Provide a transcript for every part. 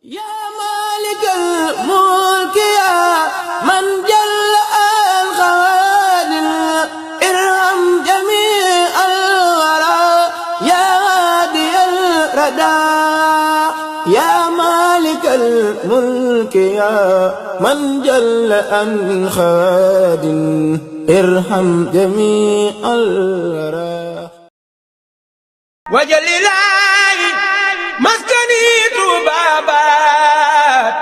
yaa maalikal mulki yaa man jalla al xawaadir irham jamii al waraa yaa haadiyal radaa yaa maalikal mulki yaa man jalla al xawaadir irham jamii al waraa wajalilaahi maskani tuubaabaat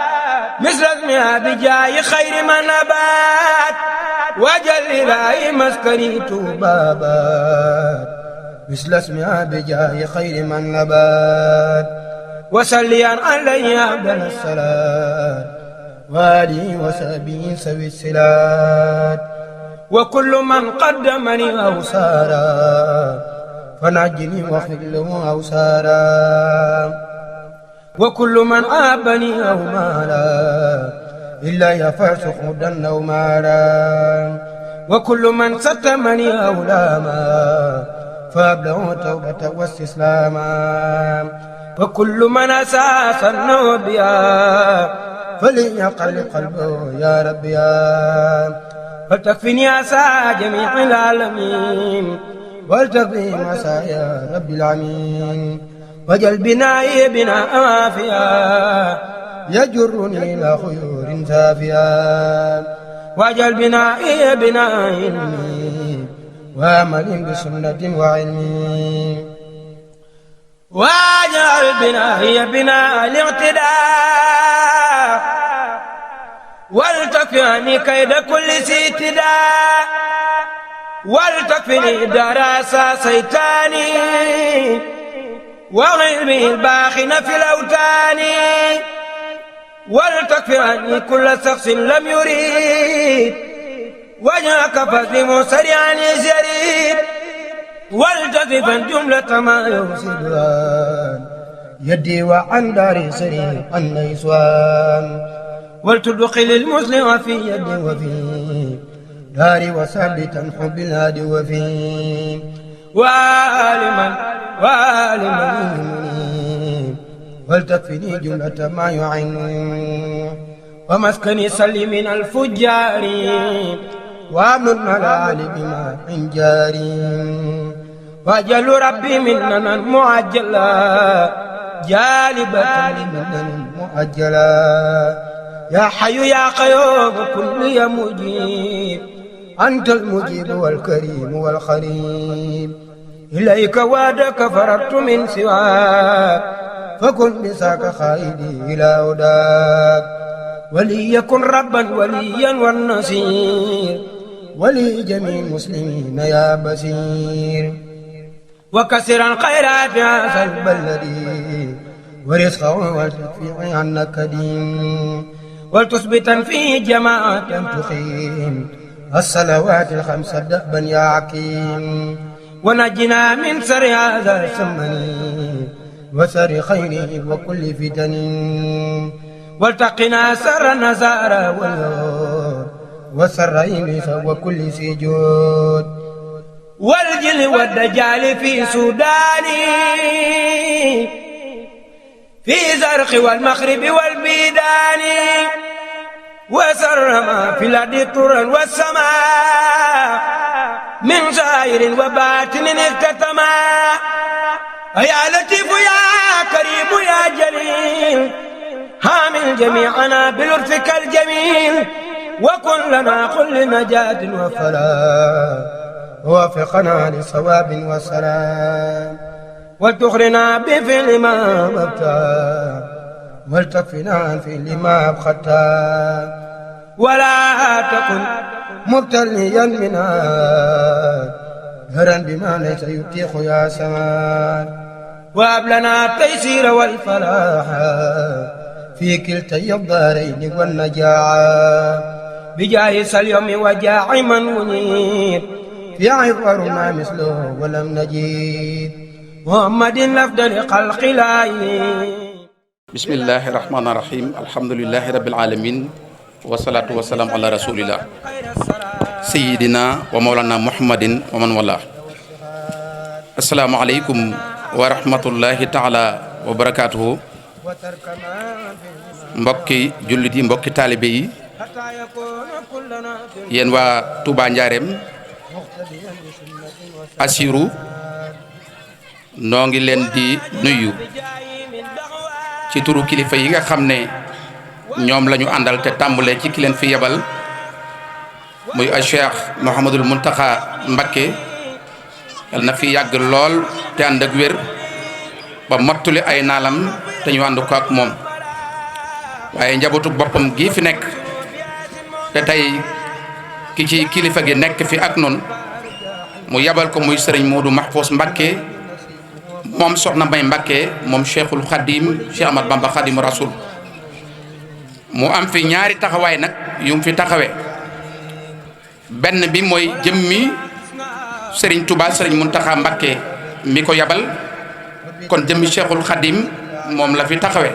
misrasmi abijaayi xayri manabaat wajalilaahi maskani tuubaabaat misrasmi abijaayi xayri manabaat wasalliyan alayhi abdal salaat waalihi wa sahbihi sawi silaat wa kullu man qaddamani aw saara فنجني واغفر له أوسارا وكل من عابني أو مالا إلا يفرس خدا أو مالا وكل من ستمني أو لاما فأبلغ توبة واستسلاما وكل من أساس النوبيا فليقل قلبه يا ربي فلتكفني أسى جميع العالمين والتقي مسايا رب العالمين وجل بنائي بناء عافيا يجرني إلى خيور سافيا وجل بنائي بناء علمي وعمل بسنة وعلمي واجعل بنائي بناء الاعتداء والتكفني كيد كل سيتداء ولتكفني دراسة سيتاني وعلمي الباخن في الأوتان ولتكفني كل شخص لم يريد وجهك فاسلم سريعا يزيد ولتكفن جملة ما يفسدان يدي وعن داري سريع النيسوان ولتدخل المسلم في يدي وفي داري وثابتا حب الهادي وفيه وعالما منيب ولتكفني جملة ما يعين ومسكني سلي من الفجار وامن الملال بما حنجاري واجل ربي مننا معجلا جالبة مننا معجلا يا حي يا قيوم كل يا مجيب أنت المجيب والكريم والخريب إليك وعدك فررت من سواك فكن بساك خائدي إلى هداك وليكن ربا وليا والنصير ولي جميع المسلمين يا بصير وكسر الخيرات هذا البلد ورزقه والتكفي عنك دين ولتثبتا فيه جماعة تقيم الصلوات الخمس دأبا يا عكيم ونجنا من سر هذا السمن وسر خيره وكل فتن والتقنا سر النزار واليور وسر إبليس وكل سجود والجل والدجال في سوداني في زرق والمغرب والبيدان وسر ما في الأرض طرا والسماء من زائر وباطن اختتما يا لطيف يا كريم يا جليل حامل جميعنا بلطفك الجميل وكن لنا كل نجاة وفلاح ووفقنا لصواب وسلام وتخرنا بفعل ما أبقى ولتكفنا عن فعل ما أبختا ولا تكن مبتليا منها هرا بما ليس يتيح يا سمان وهب لنا التيسير والفلاح في كلتي الدارين والنجاعة بجاه اليوم وجاع من منيب في عبرنا مثله ولم نجد محمد لفضل خلق الله بسم الله الرحمن الرحيم الحمد لله رب العالمين والصلاة والسلام على رسول الله سيدنا ومولانا محمد ومن والاه السلام عليكم wa rahmatullahi taala wa barakaatuhu mbokki jullit yi mbokki taalibe yi yéen waa Touba Njaareem Assirou noo ngi leen di nuyu ci turu kilifa yi nga xam ne ñoom la ñu àndal te tàmbale ci ki leen fi yebal muy a Cheikh Mouhamadul Mountakha Mbacké yal na fi yàgg lool te ànd ak wér ba mottuli ay naalam te ñu ànd ko ak moom waaye njabootu boppam gi fi nekk te tey ki ci kilifa gi nekk fi ak noonu mu yabal ko muy sëriñ Modou Mahfous Mbacké moom soxna May Mbacké moom Cheikhul Khadim Cheikh Ahmad Bamba Khadim Rasoul mu am fi ñaari taxawaay nag yu mu fi taxawee benn bi mooy jëmmi sëriñ Touba sëriñ Mountakha Mbacké mi ko yabal kon jëmmi Cheikhul Khadim moom la fi taxawee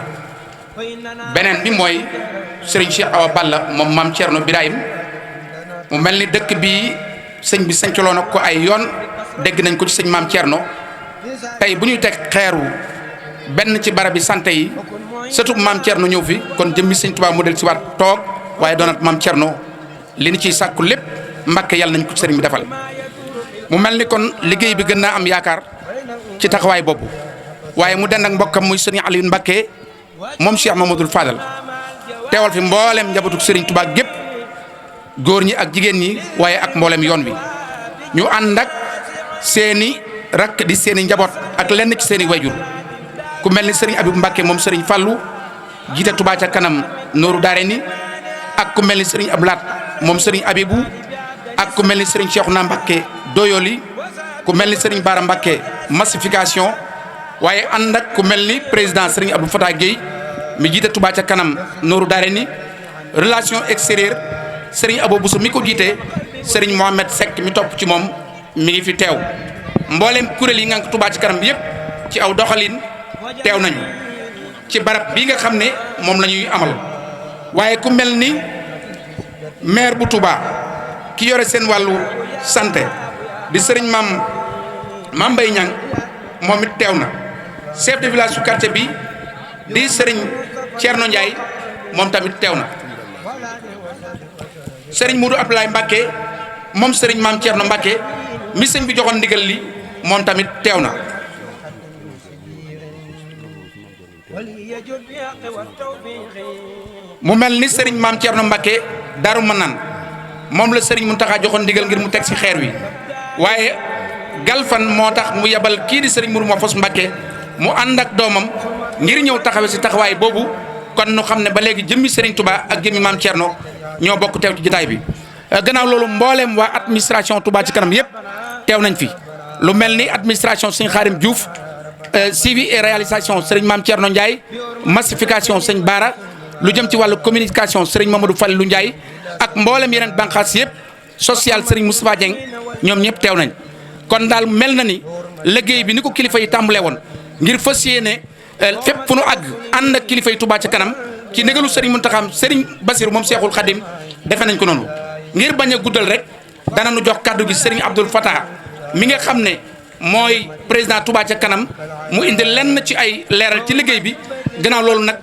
beneen bi mooy sëriñ Cheikh Awa Balla moom maam Thierno Birahim mu mel ni dëkk bi sëñ bi sancaloon na ko ay yoon dégg nañ ko ci sëñ maam Thierno tey bu ñuy teg xeeru benn ci barab bi santé yi surtout maam Thierno ñëw fi kon jëmmi sëñ Touba mu del si waat toog waaye doonat maam Thierno li ñu ciy sàkku lépp Mbacké yàlla nañ ko ci sëriñ bi defal mu mel ni kon liggéey bi gën naa am yaakaar ci taxawaay boobu waaye mu dend ak mbokkam muy sëriñ Aliou Mbacké moom Cheikh Mamadou Fadal teewal fi mboolem njabootu sëriñ Touba gépp góor ñi ak jigéen ñi waaye ak mboolem yoon wi ñu ànd ak seeni rakk di seeni njaboot ak lenn ci seeni wayjur ku mel ni sëriñ Abibou Mbacké moom sëriñ Fallou jiite Touba ca kanam nooru daare ni ak ku mel ni sëriñ Ablaat moom sëriñ Abibou ak ku mel ni sëriñ Cheikhouna Mbacké Doyoli ku mel ni sëriñ Bara Mbacké massification waaye ànd ak ku mel ni président sëriñ Abdou Fatah Guèye mi jiite Touba ca kanam nooru daare ni relation extérieure sëriñ Abo Bousso mi ko jiite sëriñ Mohamed Seck mi topp ci moom mi ngi fi teew mboolem kuréel yi nga ko Touba ci kanam bi yëpp ci aw doxalin teew nañu ci barab bii nga xam ne moom la ñuy amal waaye ku mel ni maire bu Touba ki yore seen wàllu santé di sëriñ Mame Mbaye Niang moom it teew na chef de village su quartier bi di sëriñ Thierno Ndiaye moom tamit teew na sëriñ Modou Abdoulaye Mbacké moom sëriñ Mame Thierno Mbacké mi sëñ bi joxoon ndigal li moom tamit teew na mu mel ni sëriñ Mame Thierno Mbacké Darou Manane moom la sëriñ Mountakha joxoon ndigal ngir mu teg ci xeer wi waaye galfan moo tax mu yebal kii di sëriñ Modou Mahfous Mbacké mu ànd ak doomam ngir ñëw taxawe ci taxawaay boobu kon nu xam ne ba léegi jëmmi sëriñ Touba ak jëmmi Mame Thierno ñoo bokk teew ci jotaay bi gannaaw loolu mbooleem waa administration Touba ci kanam yëpp teew nañ fi lu mel ni administration sëñ Khadim Diouf suivi et réalisation sëriñ Mame Thierno Ndiaye massification sëñ Bara lu jëm ci wàllu communication sëriñ Mamadou Fallou Ndiaye ak mboolem yeneen bànqaas yëpp social sëriñ Moustapha Dieng ñoom ñëpp teew nañ kon daal mel na ni liggéey bi ni ko kilifa yi tàmbalee woon ngir fas yéene fépp fu nu àgg ànd ak kilifa yi Touba ca kanam ci ndigalu sëriñ Mountakha sëriñ Bassirou moom Cheikhul Khadim defe nañ ko noonu ngir bañ a guddal rek dana nu jox kàddu gi sëriñ Abdoul Fatah mi nga xam ne mooy président Touba ca kanam mu indi lenn ci ay leeral ci liggéey bi gannaaw loolu nag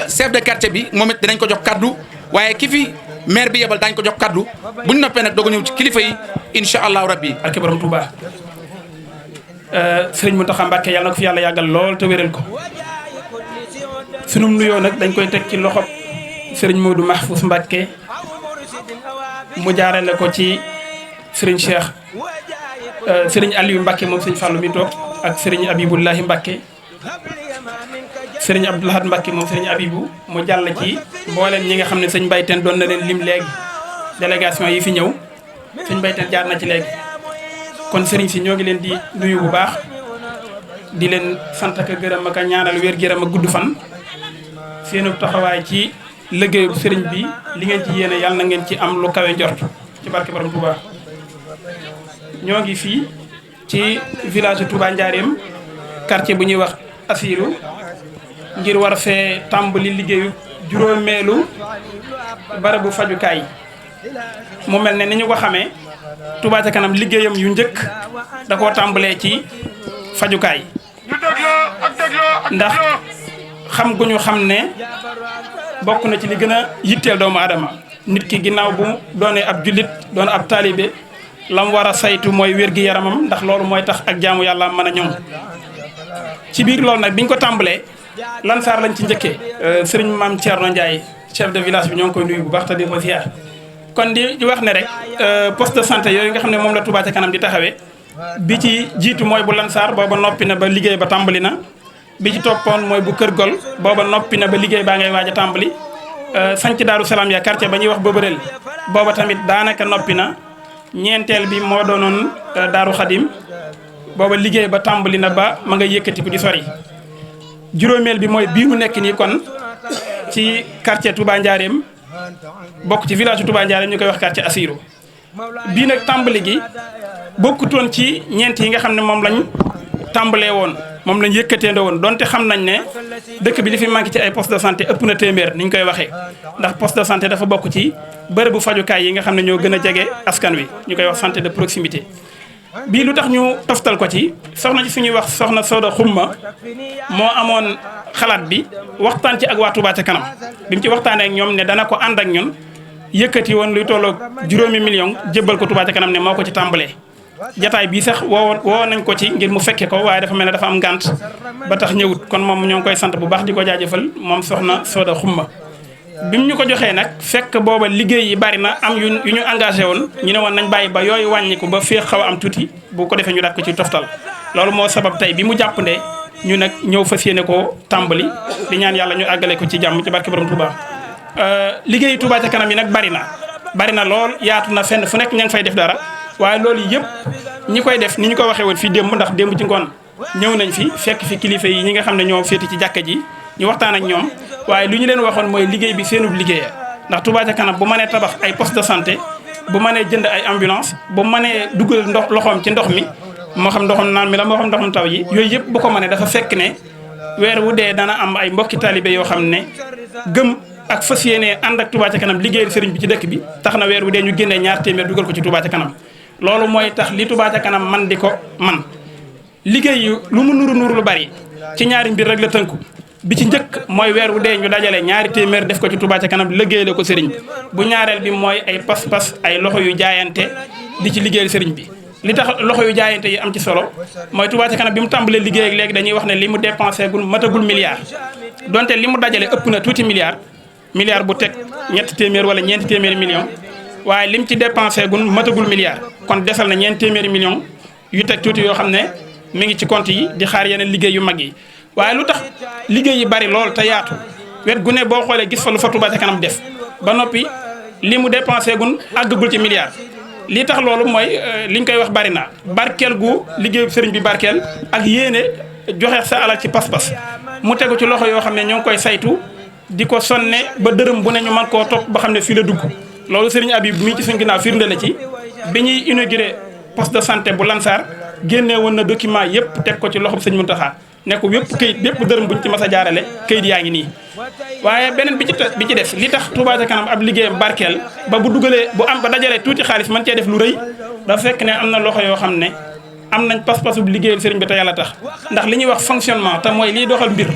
chef de quartier bi moom it dinañ ko jox kaddu waaye ki fi maire bi yebal daañu ko jox kaddu bu ñu noppee nag doog a ñëw ci kilifa yi incha allahu rabbi. ak borom Touba sëriñ Mountakha Mbacké yàlla na ko fi yàlla yàggal lool te wéral ko sunum nuyoo nag dañ koy teg ci loxob sëriñ Modou Mahfous Mbacké mu jaarale ko ci sëriñ Cheikh sëriñ Aliou Mbacké moom sëriñ Fallou mi toog ak sëriñ Abibullahi Mbacké sëriñ Abdoulahad Mbacké moom sëriñ Abibou mu jàll ci mboolem ñi nga xam ne sëñ Mbayteen doon na leen lim léegi délégation yi fi ñëw sëñ Mbayteen jaar na ci léegi kon sëriñ si ñoo ngi leen di nuyu bu baax di leen sant ak gërëm ak ñaanal wér gërëm ak gudd fan seenu taxawaay ci liggéeyu sëriñ bi li ngeen ci yéene yàlla na ngeen ci am lu kawe njort ci barke borom Touba. ñoo ngi fii ci village Touba Njaareem quartier bu ñuy wax Assirou ngir war fee tàmbali liggéeyu juróomeelu barabu fajukaay mu mel ne ni ñu ko xamee Touba ca kanam liggéeyam yu njëkk da koo tàmbalee ci fajukaay ndax xam gu ñu xam ne bokk na ci li gën a yitteel doomu aadama nit ki ginnaaw bu doonee ab jullit doon ab taalibe la mu war a saytu mooy wér-gi-yaramam ndax loolu mooy tax ak jaamu yàlla mën a ñoŋ ci biir loolu nag biñ ko tàmbalee Lansar lañ ci njëkkee sëriñ Maam Thierno Ndiaye chef de village bi ñoo ngi koy nuyu bu baax te di ko ziar kon di wax ne rek poste de santé yooyu nga xam ne moom la Touba ca kanam di taxawee bi ci jiitu mooy bu Lansar booba noppi na ba liggéey ba tàmbali na bi ci toppoon mooy bu Kër Gol booba noppi na ba liggéey baa ngay waaj a tàmbali sanc Daaru Salaam ya quartier ba ñuy wax Bobareel booba tamit daanaka noppi na ñeenteel bi moo doonoon Daaru Xadim booba liggéey ba tàmbali na ba ma nga yëkkati ku di sori juróomeel bi mooy bii mu nekk nii kon ci quartier Touba Ndiarème bokk ci village Touba Ndiarème ñu koy wax quartier Assirou bii nag tàmbali gi bokkutoon ci ñeent yi nga xam ne moom lañ tàmbalee woon moom lañ yëkkateendoo woon donte xam nañ ne dëkk bi li fi manqué ci ay poste de santé ëpp na téeméer ni ñu koy waxee ndax poste de santé dafa bokk ci bërëbu fajukaay yi nga xam ne ñoo gën a jege askan wi ñu koy wax santé de proximité bii lu tax ñu toftal ko ci soxna ci suñuy wax soxna Soda Xumma moo amoon xalaat bi waxtaan ci ak waa Touba ca kanam bi mu ci waxtaanee ak ñoom ne dana ko ànd ak ñun yëkkati woon luy tolloog 5 millions jébbal ko Touba ca kanam ne moo ko ci tàmbalee jataay bii sax woo nañ ko ci ngir mu fekke ko waaye dafa mel ne dafa am ngànt ba tax ñëwut kon moom ñoo ngi koy sant bu baax di ko jaajëfal moom soxna Soda Xumma bi mu ñu ko joxee nag fekk booba liggéey yi bari na am yu ñu engagé woon ñu ne woon nañ bàyyi ba yooyu wàññiku ba féex xaw a am tuuti bu ko defee ñu daat ko ci toftal loolu moo sabab tey bi mu jàppandee ñu nag ñëw fas yéene koo tàmbali di ñaan yàlla ñu àggale ko ci jàmm ci barke borom Touba liggéey Touba ca kanam yi nag bari na lool yaatu na fenn fu nekk ña ngi fay def dara waaye loolu yëpp ñi koy def ni ñu ko waxee woon fii démb ndax démb ci ngoon ñëw nañ fi fekk fi kilifa yi ñi nga xam ne ñoo féeti ci jàkka ji ñu waxtaan ak ñoom waaye lu ñu leen waxoon mooy liggéey bi seenub liggéeya ndax Touba ca kanam bu mënee tabax ay poste de santé bu mënee jënd ay ambulance bu mënee dugal loxoom ci ndox mi moo xam ndoxum naan mi la moo xam ndoxum taw yi yooyu yëpp bu ko mënee dafa fekk ne weer wu dee dana am ay mbokki taalibe yoo xam ne gëm ak fas yéene ànd ak Touba ca kanam liggéeyal sëriñ bi ci dëkk bi tax na weer wu dee ñu génnee 2 téeméer dugal ko ci Touba ca kanam loolu mooy tax li Touba ca kanam man di ko man liggéey yu lu mu nuru lu bari ci ñaari mbir rek la tënku bi ci njëkk mooy weer wu dee ñu dajale 2 téeméer def ko ci Touba ca kanam liggéeyale ko sëriñ bi bu ñaareel bi mooy ay pas-pas ay loxo yu jaayante di ci liggéeyal sëriñ bi li tax loxo yu jaayante yi am ci solo mooy Touba ca kanam bi mu tàmbalee liggéey ak léegi dañuy wax ne li mu dépensé gul matagul milliard donte li mu dajale ëpp na tuuti milliard bu teg 3 téeméer wala 4 téeméeri millions waaye lim ci dépensé gun matagul milliard kon desal na 4 téeméeri millions yu teg tuuti yoo xam ne mi ngi ci compte yi di xaar yeneen liggéey yu mag yi waaye lu tax liggéey yi bari lool te yaatu wet gu ne boo xoolee gis fa lu fa Touba ca kanam def ba noppi li mu dépensé gun àggagul ci milliard li tax loolu mooy liñ koy wax bari na barkeel gu liggéeyu sëriñ bi barkeel ak yéene joxe sa alal ci pas-pas mu tegu ci loxo yoo xam ne ñoo ngi koy saytu di ko sonne ba dërëm bu ne ñu mën koo topp ba xam ne fii la dugg loolu sëriñ Habib mi ci suñ ginnaaw firnde la ci bi ñuy inauguré poste de santé bu Lansar génnee woon na document yëpp teg ko ci loxob sëñ Mountakha ne ko yëpp këyit yëpp dërëm buñ ci mas a jaarale këyit yaa ngi nii waaye beneen bi ci des li tax Touba ca kanam ab liggéeyam barkeel ba bu dugalee bu am ba dajalee tuuti xaalis mën cee def lu rëy dafa fekk ne am na loxo yoo xam ne am nañ pas-pasu liggéeyal sëriñ bi te yàlla tax ndax li ñuy wax fonctionnement te mooy liy doxal mbir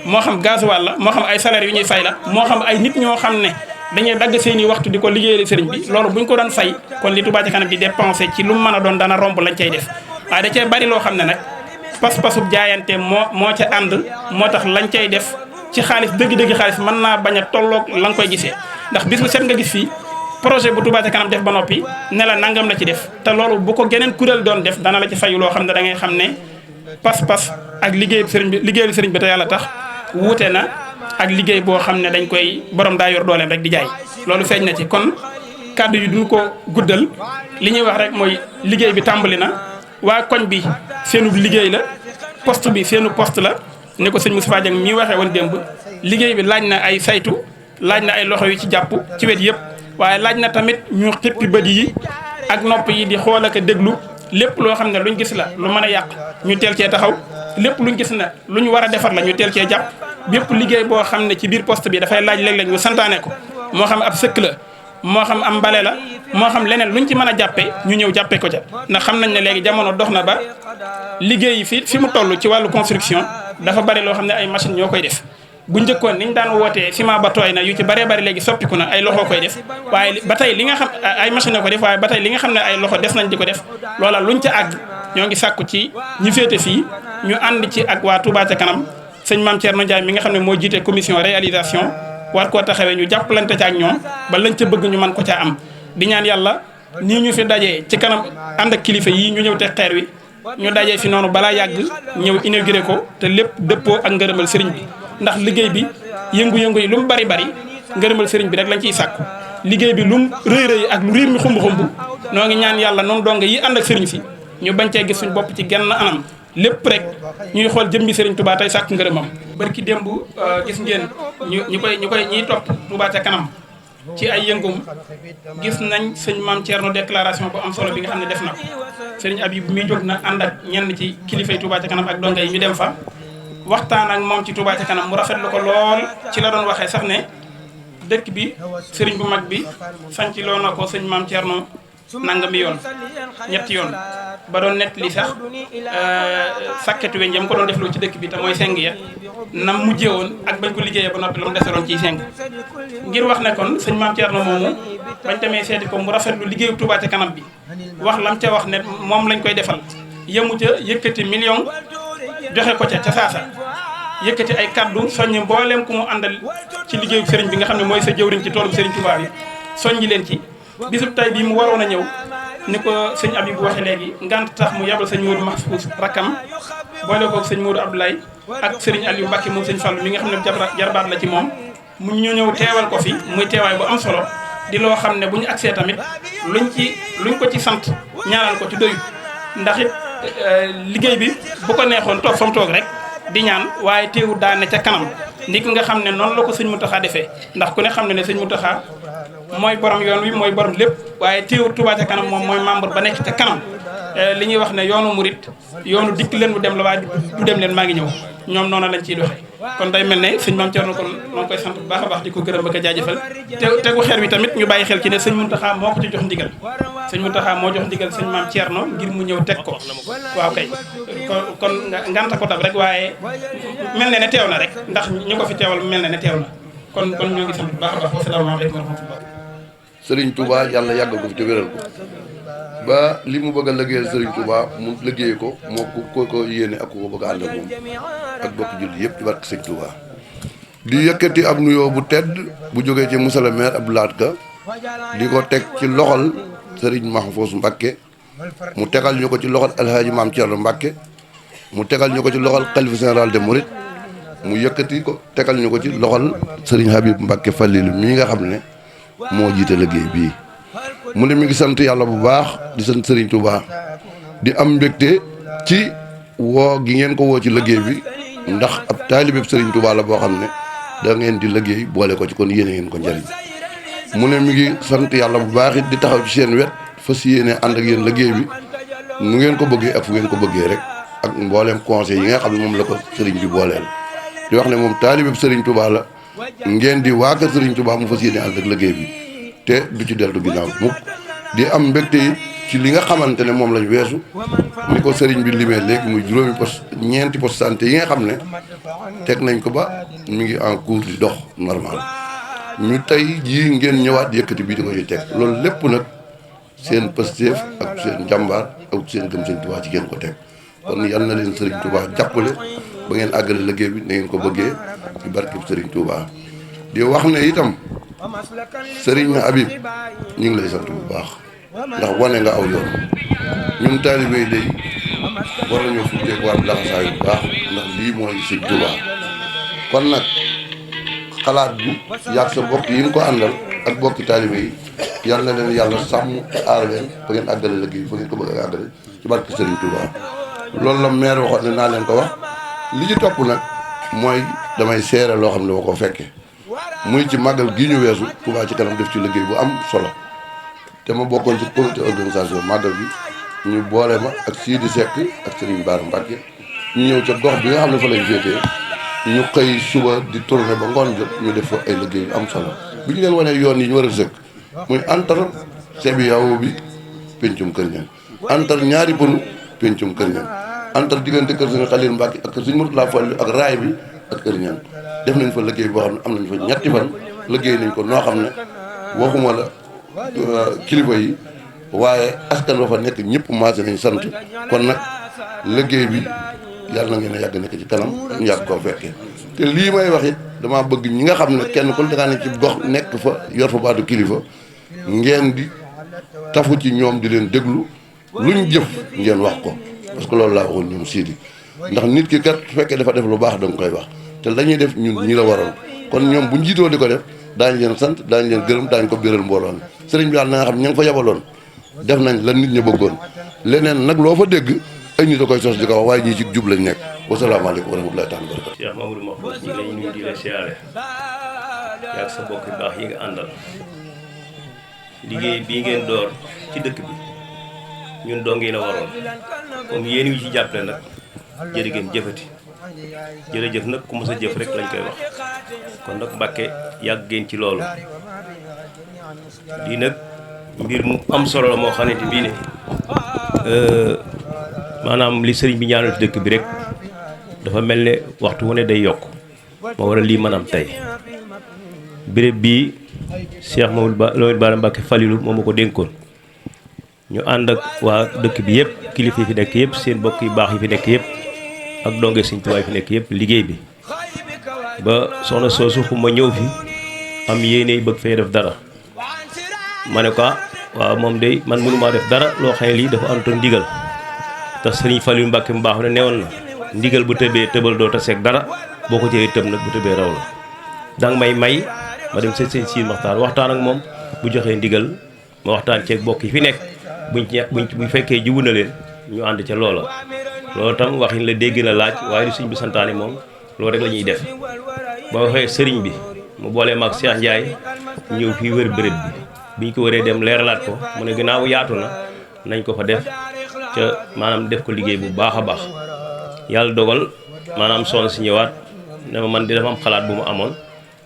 moo xam gasoil la moo xam ay salaire yu ñuy fay la moo xam ay nit ñoo xam ne dañuy dagg seeni waxtu di ko liggéeyal sëriñ bi loolu buñ ko doon fay kon li Touba ca kanam di dépensé ci lu mu mën a doon dana romb lañ cay def waaye da cee bari loo xam ne nag pas-pasub jaayante moo ca ànd moo tax lañ cay def ci xaalis dëgg-dëgg xaalis mën naa bañ a tolloog la nga koy gisee ndax bis bu set nga gis fii projet bu Touba ca kanam def ba noppi ne la nangam la ci def te loolu bu ko geneen kuréel doon def dana la ci fayu loo xam ne da ngay xam ne pas-pas ak liggéeyu sëriñ bi te yàlla tax wuute na ak liggéey boo xam ne dañ koy borom daa yor dooleem rek di jaay loolu feeñ na ci kon kàddu yi duñ ko guddal li ñuy wax rek mooy liggéey bi tàmbali na waa koñ bi seenu liggéey la poste bi seenu poste la ni ko sëñ Moustapha Dieng mi waxee woon démb liggéey bi laaj na ay saytu laaj na ay loxo yu ci jàpp ci wet yëpp waaye laaj na tamit ñu xippi bët yi ak nopp yi di xool ak a déglu lépp loo xam ne luñ gis la lu mën a yàq ñu teel cee taxaw lépp luñ gis na lu ñu war a defar la ñu teel cee jàpp bépp liggéey boo xam ne ci biir poste bi dafay laaj léeg-léeg ñu santaane ko moo xam ab sëkk la moo xam am mbale la moo xam leneen luñ ci mën a jàppee ñu ñëw jàppee ko ca ndax xam nañ ne léegi jamono dox na ba liggéey yi fi mu toll ci wàllu construction dafa bari loo xam ne ay machine ñoo koy def bu njëkkoon niñ daan wootee ciment ba tooy na yu ci bëree bëri léegi soppiku na ay loxo koy def waaye ba tey li nga xam ay machine ko def waaye ba tey li nga xam ne ay loxo des nañ di ko def loola luñ ca àgg ñoo ngi sàkku ci ñi féete fii ñu ànd ci ak waa Touba ca kanam sëñ Mame Thierno Ndiaye mi nga xam ne moo jiite commission réalisation war koo taxawee ñu jàppalante ca ak ñoom ba lañ ca bëgg ñu mën ko caa am di ñaan yàlla nii ñu fi dajee ci kanam ànd ak kilifa yi ñu ñëw te xeer wi ñu dajee fi noonu balaa yàgg ñëw inauguré ko te lépp dëppoo ak ngërëmal sëriñ bi ndax liggéey bi yëngu-yëngu yi lu mu bari bari ngërëmal sëriñ bi rek lañ ciy sàkku liggéey bi lu mu rëy rëy ak lu riir mi xumb-xumb noo ngi ñaan yàlla noonu donga yi ànd ak sëriñ si ñu bañ cee gis suñ bopp ci genn anam lépp rek ñuy xool jëmmi sëriñ Touba tey sàkku ngërëmam barki démb gis ngeen ñiy topp Touba ca kanam ci ay yëngum gis nañ sëñ Mame Thierno déclaration bu am solo bi nga xam ne def na ko sëriñ Abib mi jóg na ànd ak ñenn ci kilifay Touba ca kanam ak donga yi ñu dem fa waxtaan ak moom ci Touba ca kanam mu rafetlu ko lool ci la doon waxee sax ne dëkk bi sëriñ bu mag bi sanc loo na ko sëñ Mame Thierno nangami yoon ñetti yoon ba doon nett li sax sàkketu weñ jam ko doon defloo ci dëkk bi te mooy seng ya nam mujjee woon ak bañ ko liggéeyee ba noppi la mu deseroon ciy seng ngir wax ne kon sëñ Mame Thierno moomu bañ demee seeti ko mu rafetlu liggéeyu Touba ca kanam bi wax lam ca wax ne moom lañ koy defal yemu ca yëkkati million joxe ko ca saasa yëkkati ay kaddu soññi mboolem ku mu àndal ci liggéeyu sëriñ bi nga xam ne mooy sa jëwriñ ci toolu sëriñ Touba bi soññi leen ci bisub tay bi mu waroon a ñëw ni ko sëñ Abib waxee léegi ngant tax mu yabal sëñ Modou Mahfous rakkam boole ko sëñ Modou Abdoulaye ak sëriñ Aliou Mbacke moom sëñ Fallou mi nga xam ne jarbaat la ci moom mu ñu ñëw teewal ko fi muy teewaay bu am solo di loo xam ne bu ñu agsee tamit luñ ko ci sant ñaanal ko ci doyu ndax it liggéey bi bu ko neexoon toog fa mu toog rek di ñaan waaye teewul daane ca kanam ndi ki nga xam ne noonu la ko sëñ Mountakha defee ndax ku ne xam ne sëñ Mountakha mooy borom yoon wi mooy borom lépp waaye teewul Touba ca kanam moom mooy membre ba nekk ca kanam li ñuy wax ne yoonu murit yoonu dikk leen mu dem la waaye du dem leen maa ngi ñëw ñoom noonu lañ ciy doxee kon day mel ne sëñ Mame Thierno kon noo ngi koy sant bu baax a baax di ko gërëm ba ko jaajëfal tegu xeer wi tamit ñu bàyyi xel ci ne sëñ Mountakha moo ko ci jox ndigal sëñ Mountakha moo jox ndigal sëñ Mame Thierno ngir mu ñëw teg ko waaw kay kon nganta ko dab rek waaye mel ne teew na rek ndax ñu ko fi teewal mel ne teew na kon ñoo ngi sant bu baax a baax asalaamaaleykum wa rahmatullah Serigne Touba yàlla yàggal ko fi te wéral ko ba li mu bëgg a liggéeyal Serigne Touba mu liggéey ko moo ko yéene ak ko bëgg a ànd ak moom ak bokk julli yëpp ci barke Serigne Touba di yëkkati ab nuyoo bu tedd bu jógee ci monsieur le maire Abdou Lahad Ka di ko teg ci loxol Serigne Mahfous Mbacké mu tegal ñu ko ci loxol Alhaji Mame Thierno Mbacké mu tegal ñu ko ci loxol Khalife général des Mourides mu yëkkati ko tegal ñu ko ci loxol Serigne Habib Mbacké Fallilu mii nga xam ne moo jiite liggéey bii mu ne mi ngi sant yàlla bu baax di sant Serigne Touba di am mbégte ci woo gi ngeen ko woo ci liggéey bi ndax ab taalibe Serigne Touba la boo xam ne da ngeen di liggéey boole ko ci kon yéene ngeen ko njariñ mu ne mi ngi sant yàlla bu baax it di taxaw ci seen wet fas yéene ànd ak yéen liggéey bi nu ngeen ko bëggee ak fu ngeen ko bëggee rek ak mbooleem conseil yi nga xam ne moom la ko Serigne bi booleel di wax ne moom taalibe Serigne Touba la ngeen di waa kër Serigne Touba mu fas yéene ànd ak liggéey bi te du ci deltu ginnaaw mukk di am mbégte it ci li nga xamante ne moom lañ weesu ni ko Serigne bi limee léegi muy juróomi ñeenti poste santé yi nga xam ne teg nañ ko ba mi ngi en cours di dox normal ñu tey jii ngeen ñëwaat yëkkati bii di ko ci teg loolu lépp nag seen Pastef ak seen jàmbaar ak seen gëm Serigne Touba ci ngeen ko teg kon yal na leen Serigne Touba jàppale ba ngeen àggale liggéey bi na ngeen ko bëggee ci barkeb Serigne Touba di wax ne itam Serigne Habib ñu ngi lay sant bu baax ndax wane nga aw yoon ñun taalibe yi day war nañoo futteeku waat laxasaay bu baax ndax lii mooy Serigne Touba kon nag xalaat bi yàgg sa bokk yi nga ko àndal ak bokki taalibe yi yal na leen yàlla sàmm te aar leen ba ngeen àggale liggéey ba ngeen ko bëgg a àggale ci barke Serigne Touba loolu la maire waxoon ne naa leen ko wax li ci topp nag mooy damay seere loo xam ne dama ko fekke muy ci màggal gi ñu weesu Touba ci kanam def ci liggéey bu am solo te ma bokkoon ci comité organisation màggal bi ñu boole ma ak Sidi Seck ak Serigne Bara Mbacké ñu ñëw ca gox bi nga xam ne fa lañ féetee ñu xëy suba di tourné ba ngoon jot ñu def fa ay liggéey yu am solo bi ñu leen wanee yoon yi ñu war a sëkk muy antar sebi yawo bi pencum kër ñan antar ñaari pënu pencum kër ñan antar diggante kër Serigne Khalil Mbacké ak kër Serigne Mourtala Fall ak raay bi ak Kër Ñaan def nañ fa liggéey boo xam ne am nañ fa ñetti fan liggéey nañ ko noo xam ne waxuma la kilifa yi waaye askan wa fa nekk ñëpp maase nañ sant kon nag liggéey bi yàlla na ngeen a yàgg nekk ci kanam ñu yàgg koo fekkee te lii may wax it damaa bëgg ñi nga xam ne kenn ku dangaa ne ci gox nekk fa yor fa baatu kilifa ngeen di tafu ci ñoom di leen déglu luñ jëf ngeen wax ko parce que loolu laa waxoon ñoom Sidi ndax nit ki kat su fekkee dafa def lu baax da nga koy wax te la ñuy def ñun ñi la waroon kon ñoom bu njiitoo di ko def daañu leen sant daañu leen gërëm daañu ko biral mbooloo mi sëriñ bi daal na nga xam ña nga fa yabaloon def nañ la nit ñi bëggoon leneen nag loo fa dégg ay nit a koy sos di ko wax waaye ñii ci jub lañ nekk wasalaamaaleykum wa rahmatulahi taala wa barakatu. Cheikh Mamadou Mahfouz ñu ngi lay nuyu di la siyaare yaag sa bokk yu baax yi nga àndal liggéey bii ngeen door ci dëkk bi ñun doo ngi la waroon comme yéen wi ci jàppale nag jërë ngeen jëfati jërëjëf nag ku mos a jëf rek lañ koy wax kon nag Mbàkke yàgg ngeen ci loolu lii nag mbir mu am solo la moo xamante bii ne maanaam li sëriñ bi ñaanal ci dëkk bi rek dafa mel ne waxtu wu ne day yokk moo waral lii maanaam tey béréb bii Cheikh Mamadou Bara Mbacké Falilou moom ma ko dénkoon ñu ànd ak waa dëkk bi yëpp kilifa yi fi nekk yëpp seen bokk yu baax yi fi nekk yëpp ak donge Sëriñ Tuubaa yi fi nekk yëpp liggéey bi ba soxna soosu xuma ñëw fi am yéene bëgg fee def dara ma ne ko waaw moom de man mënumaa def dara loo xam ne lii dafa ànd ak ndigal te Sëriñ Falilou Mbacké mu baax ne newoon na ndigal bu tëbee tëbal doo taseeg dara boo ko jëlee tëb nag bu tëbee raw la danga may ma dem seen siin waxtaan ak moom bu joxee ndigal ma waxtaan ceeg bokk yi fi nekk buñ fekkee jiwu na leen ñu ànd ca loola loolu tam waxin la dégg na laaj waaye di suñ bi santaane moom loolu rek la ñuy def ba waxee sëriñ bi mu boolee maag Cheikh Ndiaye ñëw fii wër béréb bi biñ ko waree dem leeralaat ko mu ne gannaaw yaatu na nañ ko fa def ca maanaam def ko liggéey bu baax a baax yàlla dogal maanaam soxna si ñëwaat ne ma man di dafa am xalaat bu mu amoon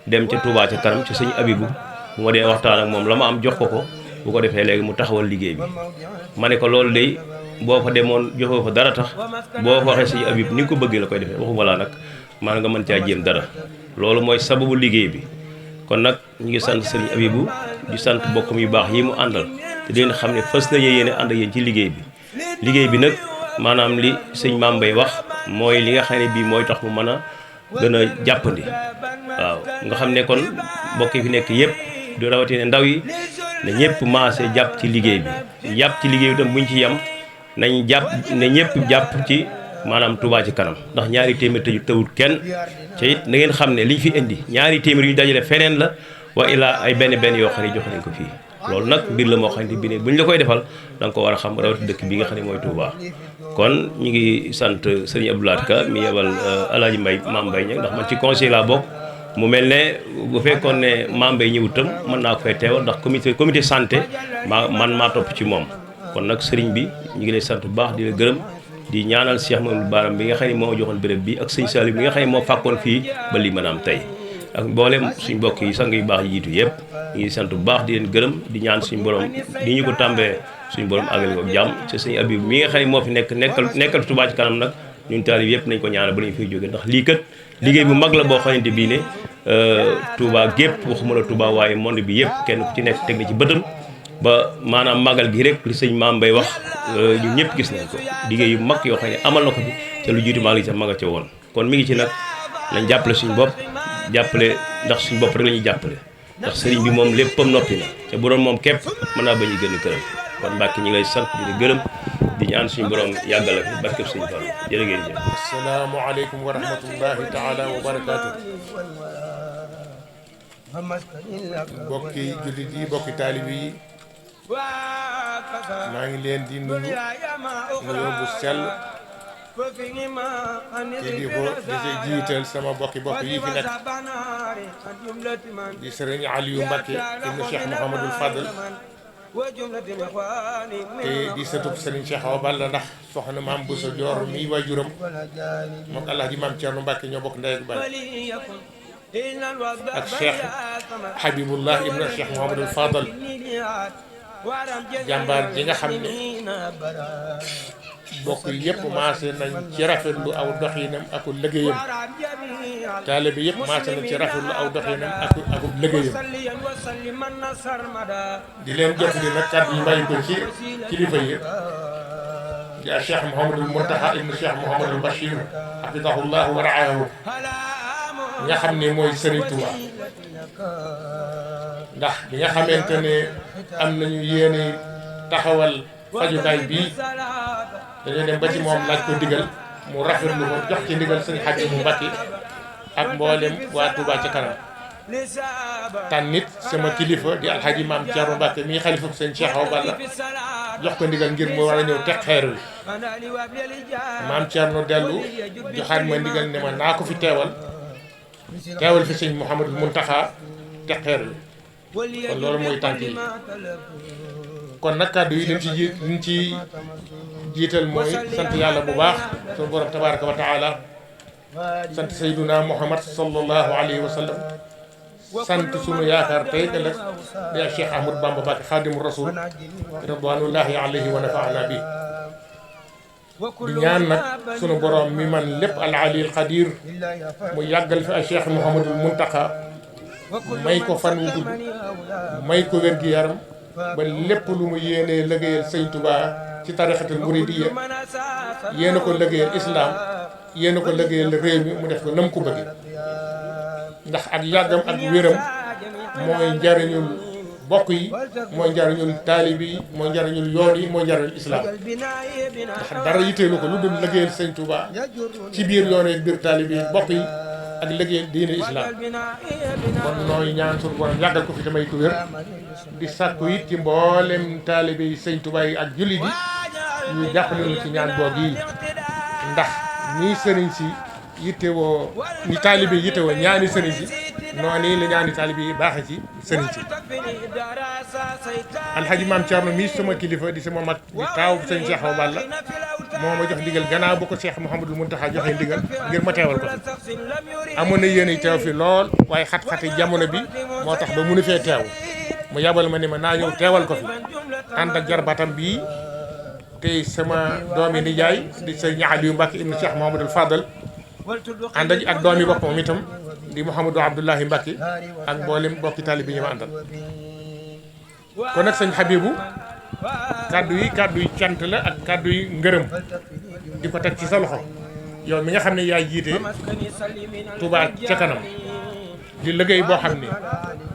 dem ca Touba ca kanam ci sëñ Abibu bu ma dee waxtaan ak moom la ma am jox ko bu ko defee léegi mu taxawal liggéey bi ma ne ko loolu de boo fa demoon joxoo fa dara tax boo fa waxee sëñ Abib ni nga ko bëggee la koy defee waxuma laa nag maan nga mën caa jéem dara loolu mooy sababu liggéey bi kon nag ñu ngi sant sëriñ Abibu di sant bokkam yu baax yi mu àndal te leen xam ne fas na yéene ànd ak yéen ci liggéey bi nag maanaam li sëñ Mame Mbaye wax mooy li nga xam ne bii mooy tax mu mën a gën a jàppandi waaw nga xam ne kon mbokk yi fi nekk yëpp du rawatina ndaw yi ne ñëpp maase jàpp ci liggéey bi jàpp ci liggéey bi tam buñ ci yem nañ jàpp ne ñëpp jàpp ci maanaam Touba ci kanam ndax ñaari téeméer tëju tëwut kenn te it na ngeen xam ne liñ fi indi ñaari téeméer yu ñu dajale feneen la wa ilaa ay benn yoo xam ne joxe nañ ko fii loolu nag mbir la moo xam ne bi ne buñ la koy defal da nga ko war a xam rawati dëkk bi nga xam ne mooy Touba kon ñu ngi sant sëriñ Abdoulaye Ka mi yebal Alaaji Mame Mbaye ña ndax man ci conseil laa bokk mu mel ne bu fekkoon ne Mame Mbaye ñëwut tam mën naa ko fay teewal ndax comité santé maa topp ci moom kon nag sëriñ bi ñu ngi lay sant bu baax di la gërëm di ñaanal Cheikh Mamadou Bara bi nga xam ne moo joxoon béréb bi ak sëñ Saliou bi nga xam ne moo fàkkoon fii ba lii mën a am tey ak mboolem suñ mbokk yi sang yu baax yi jiitu yëpp ñu ngi sant bu baax di leen gërëm di ñaan suñ borom di ñu ko tàmbee suñ borom àggale ko jàmm ci sëñ Abib mi nga xam ne moo fi nekkal Touba ci kanam nag ñun taalib yëpp nañ ko ñaanal ba ñu fiy jógee ndax lii kat liggéey bu mag la boo xamante bii ne Touba gépp waxuma la Touba waaye monde bi yëpp kenn ku ci nekk teg na ci bëtam ba maanaam magal gi rek li sëñ Mame Mbaye wax ñun ñëpp gis nañ ko liggéey yu mag yoo xam ne amal na ko fi te lu jiitu maa ngi ca ma nga ca woon kon mi ngi ci nag lañ jàppale suñu bopp jàppale ndax suñu bopp rek la ñuy jàppale ndax sëriñ bi moom léppam noppi na te bu doon moom képp mën naa bañ a gën a këram kon Mbàkke ñu ngi lay sant di la gërëm di ñaan suñu borom yàggal la fi barkeb suñu Fall jërë ngeen jëf. asalaamaaleykum wa rahmatullahi taala wa barakaatu. bokki jullit yi bokki taalibi yi maa ngi leen di nuyu nuyoo bu sell te di ko di jiital sama bokk yi fi nekk di sëriñ Aliou Mbacké ibnu Cheikh Mouhamadul Fadl te di sëtub sëriñ Cheikh Awa Balla ndax soxna maam Bousso Dior mi waajuram moom Alaaji Maam Thierno Mbacké ñoo bokk ndey ak baay ak Cheikh Habibullah ibnu Cheikh Mouhamadul Fadl jàmbaar ji nga xam ne bokk yëpp maase nañ ci rafetlu aw doxinam ak liggéeyam taalibe yëpp maase nañ ci rafetlu aw doxinam ak liggéeyam di leen jot li nag kàddu yi bàyyi ko ci kilifa yi di Cheikh Mouhamadul Mountakha ibnu Cheikh Mouhamadul Bachir hafidahullah wa raahu nga xam ne mooy Serigne Touba ndax bi nga xamante ne am nañu yéene taxawal fajukaay bii dañoo dem ba ci moom laaj ko ndigal mu rafetlu ko jox ci ndigal sëñ Habibu Mbacke ak mboolem waa Touba ca kanam tan nit sama kilifa di alxaji maam Thierno Mbacke mii xalifa sëñ Cheikh Awa Balla jox ko ndigal ngir mu war a ñëw teg xeer wi maam Thierno dellu joxaat ma ndigal ne ma naa ko fi teewal fi sëñ Mouhamadou Mountakha teg xeer wi kon loolu mooy tànk yi kon nag kàddu yi liñ ci jiital mooy sant yàlla bu baax sunu borom tabaraka wa taala sant sayduna Muhammad sallallahu alayhi wa sallam sant sunu yaakaar tey ëllëg di Cheikh Ahmadou Bamba Mbacké Khadimu Rasul ridwanullahi alayhi wa nafaana bi di ñaan nag sunu borom mi man lépp al ali al qadir mu yàggal fi ay Cheikh Mouhamadul Mountakha may ko fan wu gudd may ko wér-gi-yaram ba lépp lu mu yéenee liggéeyal sëñ Touba ci tarixatul muridiyya yéena ko liggéeyal islam yéena ko liggéeyal réew mi mu def ko nam ko bëgge ndax ak yàggam ak wéram mooy njariñul bokk yi mooy njariñul taalib yi mooy njariñul yoon yi mooy njariñul islam ndax dara yitteelu ko lu dul liggéeyal sëñ Touba ci biir yoon yi biir taalib yi bokk yi ak liggéeyal diine islam kon nooy ñaan suñu borom yàggal ko fi damay ko wér di sàkku it ci mboolem taalibe yi sëñ Touba yi ak jullit yi ñu jàppale ñu ci ñaan boog yi ndax ñii sëriñ si yittewoo ni taalibe yi yittewoo ñaani sëriñ si noonu la ñaani taalibe yi baaxe ci sëriñ si alxaji maam Thierno mii sama kilifa di sama mag di taaw sëñ Cheikh Awa Balla moo ma jox ndigal gannaaw bu ko Cheikh Mouhamadul Mountakha joxe ndigal ngir ma teewal ko fi amoon na yéen teew fi lool waaye xat-xati jamono bi moo tax ba mënu fee teew mu yabal ma ne ma naa ñëw teewal ko fi ànd ak jarbaatam bii tey sama doomi nijaay di sëñ Aliou Mbacke ibnu Cheikh Mouhamadul Fadal ànd ak doomi boppam itam di Mouhamadou Abdoulahi Mbacke ak mboolem bokki taalibe bi ñu ma àndal kon nag sëñ Habibou kàddu yi cant la ak kàddu yi ngërëm di ko teg ci sa loxo yow mi nga xam ne yaay jiite Touba ca kanam di liggéey boo xam ne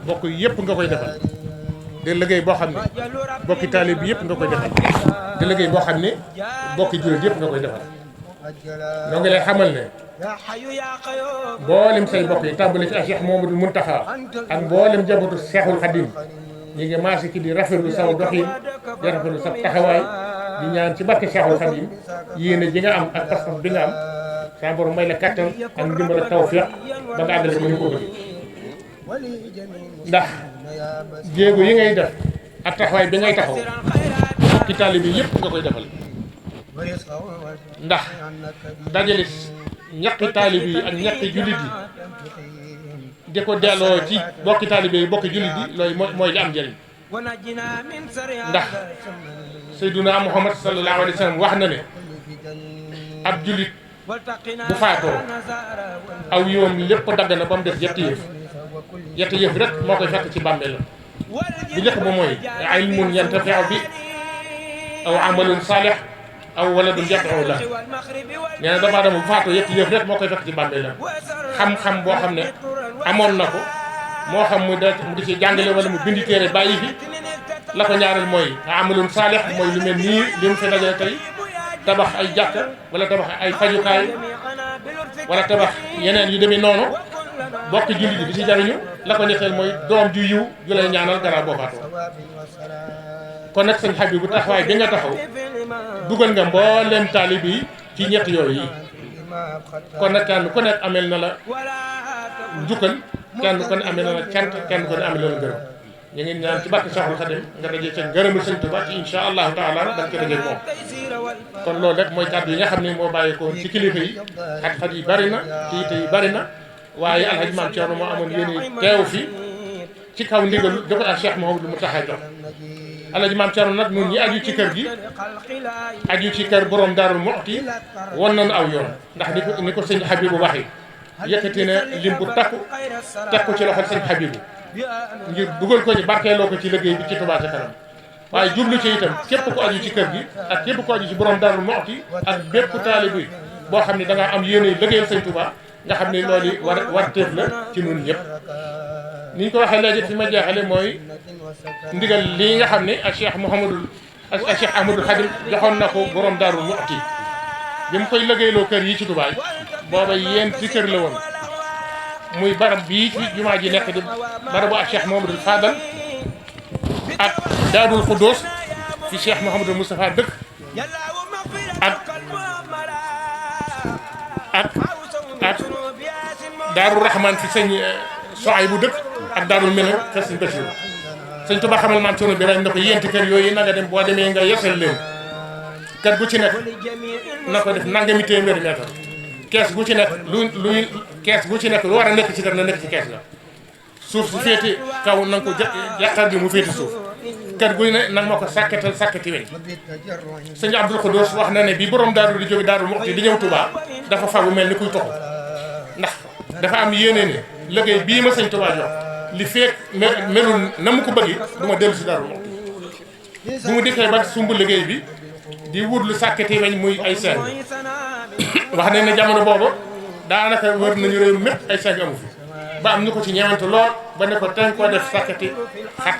bokk yëpp nga koy defal di liggéey boo xam ne bokki taalib bi yëpp nga koy defal di liggéey boo xam ne bokki jullit yëpp nga koy defal ñoo ngi lay xamal ne mboolem say bokk yi tàmbali ci ak Cheikh Mouhamadou Mountakha ak mboolem jabatu Cheikhul Khadim ñu ngi maasi ci di rafetlu saw doxin di rafetlu sa taxawaay di ñaan ci barke Cheikhul Khadim yéene ji nga am ak pas-pas bi nga am sa borom may la kattan ak ndimbal ak tawfiq ba nga àggale ko ñu ko bëgg ndax jéego yi ngay def ak taxawaay bi ngay taxaw ci taalibe bi yëpp nga koy defal ndax dajale ñaqi taalibe yi ak ñaqi jullit yi di ko delloo ci bokki taalibe yi bokki jullit yi loolu mooy li am njëriñ ndax Seyduna Muhammad sallallahu alayhi wa sallam wax na ne ab jullit bu faatoo aw yoon lépp dagg na ba mu def yetti yëf rek moo koy fekk ci bàmmeelam bu njëkk ba mooy ilmun yantafi'u bi aw amalun salih aw waladun yad'u la nee na doomu aadama bu faatoo yetti yëf rek moo koy fekk ci bàmmeelam xam-xam boo xam ne amoon na ko moo xam mu di ci jàngale wala mu bindi téere bàyyi fi la ko ñaareel mooy amalun saalix mooy lu mel nii li mu fi dajale tey tabax ay jàkka wala tabax ay fajukaay wala tabax yeneen yu demee noonu bokk jullit bi ci jariñu la ko ñetteel mooy doom ju yiw ju lay ñaanal gannaaw boo faatoo kon nag sëñ Habibou taxawaay bi nga taxaw dugal nga mboolem taalib yi ci ñett yooyu yi kon nag kenn ku nekk amel na la njukkal kenn ku ne amel na la cant kenn ku ne amel na la gërëm ñu ngi ñaan ci barke Cheikhul Khadim nga dajee ca ngërëmul sëñ Tuubaa ci insha allahu taala dañ ko dajee moom kon loolu rek mooy kàddu yi nga xam ne moo bàyyeekoo ci kilifa yi xat-xat yi bari na tiite yi bari na waaye alhaji maam Thierno moo amoon yéen teew fi ci kaw ndigal di ko ak Cheikh Mouhamadou Mountakha jox Alaaji Maam Cerno nag ñun ñi aju ci kër gi aju ci kër borom Daaru Muxti won nañu aw yoon ndax ni ko sëñ Habibu waxee yëkkati na lim bu takku teg ko ci loxol sëñ Habibu ngir dugal ko ci barkeeloo ko ci liggéey bi ci Touba ca kanam waaye jublu ci itam képp ku aju ci kër gi ak képp ku aju ci borom Daaru Muxti ak bépp taalibe boo xam ne da ngaa am yéene liggéeyal sëñ Touba nga xam ne loolu war teef la ci ñun ñëpp. ni ñu ko waxee léegi fi ma jeexale mooy ndigal lii nga xam ne ak Cheikh Ahmadul Khadim joxoon na ko borom Daaru Muxti bi mu koy liggéeyloo kër yi ci Touba booba yéen ci kër la woon muy barab bii ci jumaa ji nekk di barabu ak Cheikh Mouhamadul Fadal ak Daarul Xuddoos fi Cheikh Mouhamadul Moustapha dëkk ak Daaru Rahman fi sëñ Soay bu dëkk ak Daarul Minam kër sëñ Basiru sëñ Tuubaa xamal Maam Cerno Birahim ne ko yéenti kër yooyu na nga dem boo demee nga yesal leen kër gu ci nekk na ko def nangami téeméeri mètre kees gu ci nekk kees gu ci nekk lu war a nekk ci kër na nekk ci kees la suuf si féete kaw na nga ko yàqar bi mu féete suuf kër gu ne nag ma ko sàkkati weñ sëñ Abdul Xudoos wax na ne bi borom daaru di jóge Daaru Muxti di ñëw Touba dafa fagu mel ni kuy toxu ndax dafa am yéene ne liggéey bii ma sëñ Touba jox li feek melul na mu ko bëggi du ma dellu si Daaru Muxti bu mu dikkee ba sumb liggéey bi di wut lu sàkkati weñ muy ay seng wax nañ ne jamono boobu daanaka wër nañu réew mépp ay seng amu fi ba am ñu ko ci ñeewante lool ba ne ko teñ koo def sàkkati xat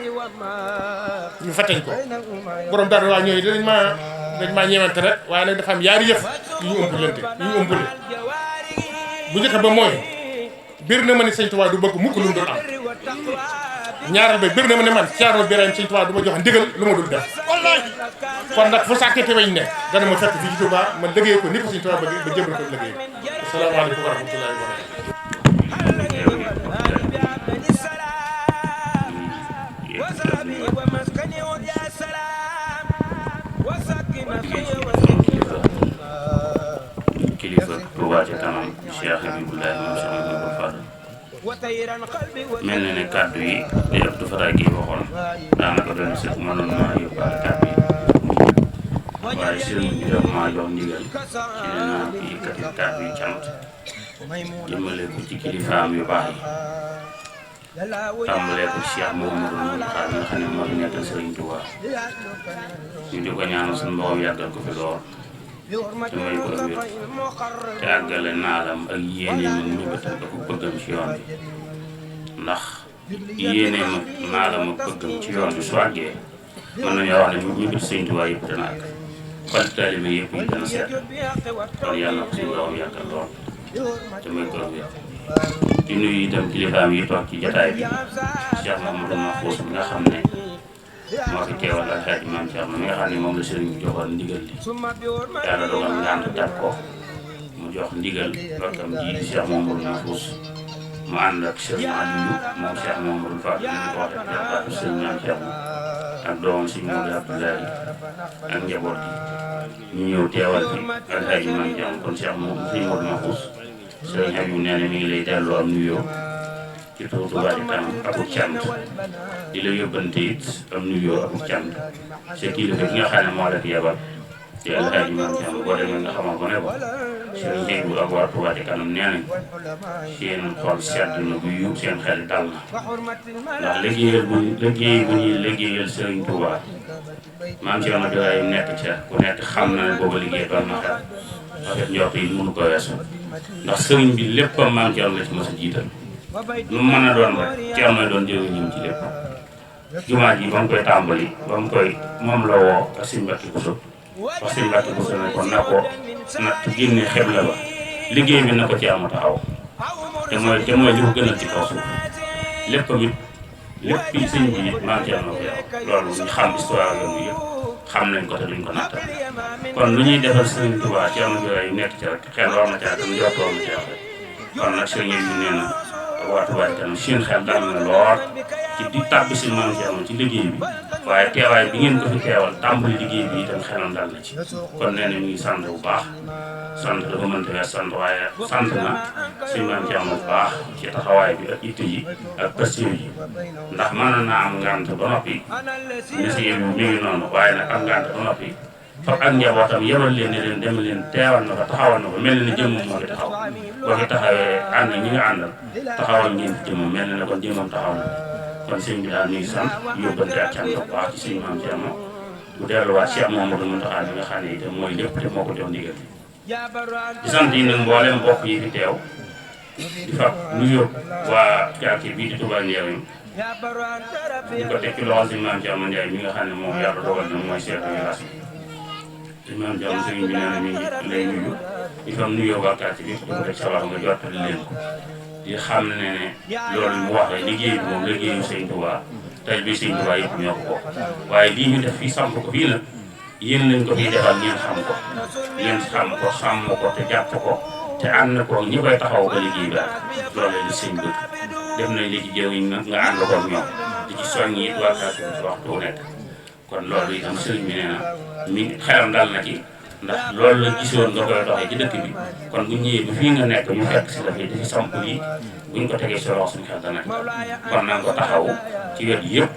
ñu fateñ ko borom dara waa ñooyu dañ maa ñeewante rek waaye nag dafa am yaari yëf yu ñu ëmbule bu njëkk ba mooy bir na ma ne sëñ Tuubaa du bëgg mukk lu mu dul am ñaaral ba bir na ma ne man Ceerno Birahim sëñ Tuubaa du ma jox ndigal lu ma dul def kon nag fu sàkkati weñ ne dana ma fekk fii ci Touba ma liggéey ko ni ko sëñ Tuubaa bëgg ba jëmbal ko liggéey asalaamaaleykum wa rahmatullahi wa barakatuh kilifa Touba ca kanam Cheikh Habibullahi moom Cheikh Mamadou Fadal mel na ne kàddu yi di Abdou Fatah gi waxoon daanaka doon sëkk mënoon naa yóbbaale kàddu yi waaye sëriñ bi daf maa jox ndigal ci ne naa fi yëkkati kàddu yi cant jëmale ko ci kilifaam yu baax yi tàmbalee ko Cheikh Mouhamadou Mountakha nga xam ne moo fi nekkal Sëriñ Touba ñu di ko ñaanal suñu borom yàggal ko fi lool te may ko wér te àggale naalam ak yéeneem ak ñëbbatam ak bëggam ci yoon bi ndax yéeneem ak naalam ak bëggam ci yoon bi su àggee mën nañoo wax ne ñëbbat Sëriñ Touba yëpp dana àgg xol taalibe yëpp yi dana seet kon yàlla ko suñu borom yàggal lool te may ko wér di nuyu itam kilifaam yi toog ci jotaay bi Cheikh Mouhamadou Mahfouz bi nga xam ne moo fi teewal ak Alaaji Maam Cerno mi nga xam ne moom la sëriñ bi joxoon ndigal li yàlla dogal ngànt dab ko mu jox ndigal rakkam ji di Cheikh Mouhamadou Mahfouz mu ànd ak sëriñ Aliou moom Cheikh Mouhamadou Fadal ñu ko waxee jàppaatu sëriñ Maam Cerno ak doomam sëriñ Modou Abdoulaye ak njaboot gi ñu ñëw teewal fi Alaaji Maam Cerno kon Cheikh Mouhamadou Mahfouz sëriñ Habib nee na mi ngi lay delloo am nuyoo ci turu Touba ca kanam akub cant di la yóbbante it am nuyoo akub cant sa kilifa gi nga xam ne moo la fi yabal te Alaaji Maam Cerno boo demee nga xamal ko ne ko sëriñ Habib ak waa Touba ca kanam nee nañ seen xol sedd na bu yu seen xel dal na ndax liggéey bu ñuy liggéeyal sëriñ Touba Maam Cerno Birahim nekk ca ku nekk xam na ne booba liggéey doon na xel rafet njort yi mënu ko weesu ndax sëriñ bi léppam Maam Cerno la ci mos a jiital lu mu mën a doon rek Cerno doon jëriñ ñim ci lépp jumaa ji ba mu koy tàmbali ba mu koy moom la woo ak Sëriñ Mbàkke Buso wax Sëriñ Mbàkke Buso ne ko na ko natt génne xebla ba liggéey bi na ko ci am taxaw te mooy li ko gënal ci kaw suuf léppam it lépp yi sëñ bi it Maam Cerno ko yow loolu ñu xam histoire yoonu yëpp xam nañ ko te duñ ko nattal kon lu ñuy defal Sëriñ Tuubaa Cerno Birahim nekk ci rek xel war na caa dem njort war na caa rek kon nag sëriñ bi nee na waa Touba ca kanam seen xel dal na lool ci di tàbbi si Maam Cerno ci liggéey bi waaye teewaay bi ngeen ko fi teewal tàmbali liggéey bi itam xelam dal na ci kon nee na mi ngi sant bu baax sant dafa mënta wees sant waaye sant na suñu maam ci am bu baax ci taxawaay bi ak itte yi ak pastéef yi ndax mën naa am ngànt ba noppi ni si mi ngi noonu waaye nag am ngànt ba noppi fab ak njabootam yebal leen ne leen dem leen teewal na ko taxawal na ko mel na ne jëmmam moo fi taxaw boo fi taxawee ànd ñi nga àndal taxawal ngeen fi jëmmam mel na ne kon jëmmam taxaw na kon sëñ bi daal mi ngi sant yóbbante ak cant bu baax ci suñu maam Thierno bu delluwaat Cheikh Mamadou Mountakha mi nga xam ne itam mooy lépp te moo ko jox ndigal di sant yi nag mboolem mbokk yi fi teew di fab nuyu waa quartier bii di Touba Ndiéwéne di ko teg ci loxol suñu maam Thierno Ndiaye mi nga xam ne moom yàlla dogal na mooy chef de village bi suñu maam Thierno sëriñ bi nee na mi ngi lay nuyu di fam nuyoo waa quartier bi di ko teg sa wax nga jottali leen ko di xam ne loolu mu wax liggéey bi moom liggéeyu Sëñ Touba tey bi Sëñ Touba yëpp ñoo ko waaye lii ñu def fii samp ko fii nag yéen lañ ko fiy defal ngeen xam ko ngeen xam ko sàmm ko te jàpp ko te ànd ko ñi koy taxaw ba liggéey bi ak loolu li sëñ bëgg def nañ li ci jëw yi nag nga ànd ko ak ñoom di ci soññ it waa quartier bi ci waxtu wu nekk kon loolu itam sëriñ bi nee na mi xelam dal na ci ndax loolu la gisoon nga koy doxee ci dëkk bi kon bu ñëwee bi fii nga nekk ñu fekk si dafay dafi samp yi buñ ko tegee si loxo suñu xel dana ci kon na nga ko taxaw ci wet yëpp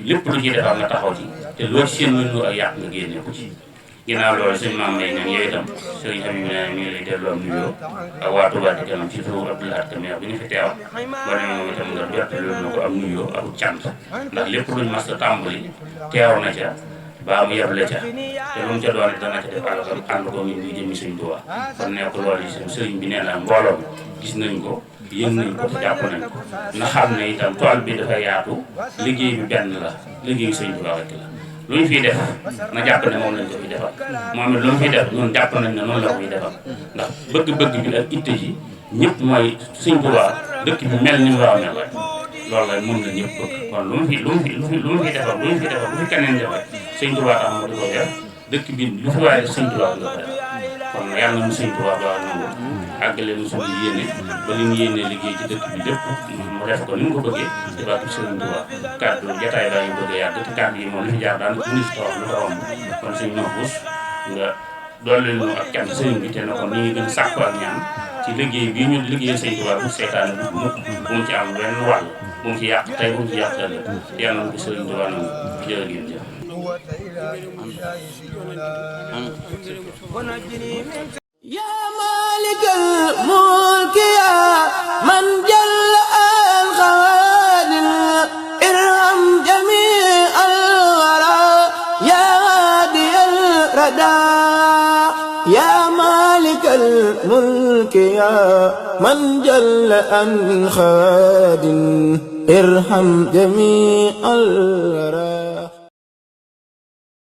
lépp lu ci defar nga taxaw ci te loo ci seen mënu ak yàq nga génne ko ci ginnaaw loolu sëñ maam Mbaye ñoom yooyu itam sëriñ Habib nee mi ngi lay delloo am nuyoo ak waa Touba Ca Kanam ci turu Abdoulaye Ka maire bi ñu fi teew ba ne moom itam nga jottali na ko am nuyoo ak cant ndax lépp luñ mas a tàmbali teew na ca baa mu yeble ca te lu mu ca doon dana ca def àlakam ànd ko ñun ñu jëmi Sëñ Touba kon nekk loolu yi sëriñ bi nee na mbooloo bi gis nañ ko yëg nañ ko te jàpp nañ ko na xam ne itam tool bi dafa yaatu liggéey bi benn la liggéeyu Sëñ Touba rek la lu ñu fiy def na jàpp ne moom lañ ko fi defal moom it lu mu fiy def ñun jàpp nañ ne noonu la ko fiy defal ndax bëgg-bëgg bi ak itte ji ñëpp mooy Sëñ Touba dëkk bi mel ni mu war a mel rek loolu la moom la ñëpp bëgg kon lu mu fi defal lu fi keneen defal Sëñ Touba tax ma di ko def dëkk bi lu fi waaye Sëñ Touba nga ko def kon yàlla na mu Sëñ Touba doon nangu àggale mu suñu yéene ba li ñu yéene liggéey ci dëkk bi lépp mu def ko ni mu ko bëggee ci barke Sëriñ Touba kàddu jataay baa ngi bëgg a yàgg te kàddu yi moom li fi jaar daan ñu fi toog lu ko romb kon suñ Mahfous nga dolli ñu ak cant sëriñ bi te ne kon ni ngi gën sàkku ak ñaan ci liggéey bii ñu liggéey Sëñ Touba bu seetaan mukk bu mu ci am benn wàll bu mu ci yàq tey bu mu ci yàq ëllëg yàlla na ko Sëriñ Touba noonu jërë ngeen jëf يا مالك الملك يا من جل الخوادم ارحم جميع الورى يا هادي الردى يا مالك الملك يا من جل الخوادم ارحم جميع الورى